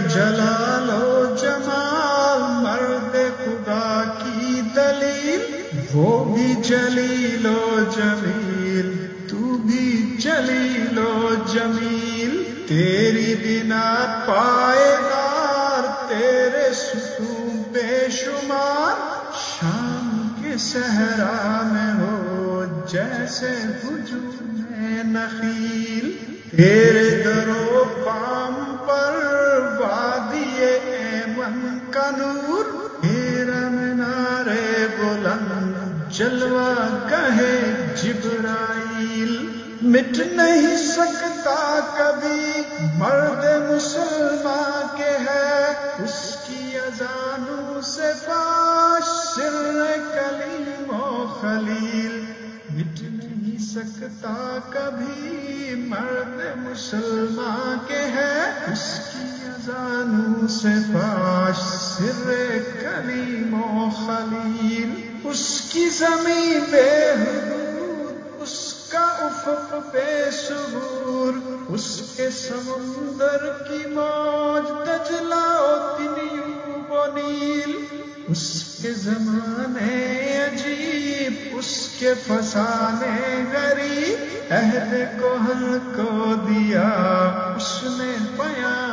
جلال و جمال مرد خدا کی دلیل، وہ بھی جلیل و جمیل، تو بھی جلیل و جمیل، تیری بنا پائیدار، تیرے ستون بے شمار، شام کے صحرا میں ہو جیسے ہجوم نخیل، تیرے درو بام پر وادی ایمن کا نور، تیرا مینار بلند جلوہ گہے جبرائیل، مٹ نہیں سکتا کبھی مرد مسلمان کے ہے اس کی اذانوں سے فاش سر کلیم و خلیل، مٹ نہیں سکتا کبھی مرد مسلمان کے ہے اس کی اذانوں سے فاش سر کلیم و خلیل، اس کی زمین بے حدود، اس کا افق بے ثبور، اس کے سمندر کی موج دجلہ و دنیوب و نیل، اس کے زمانے عجیب، اس کے فسانے غریب، عہد کہن کو دیا اس نے بیان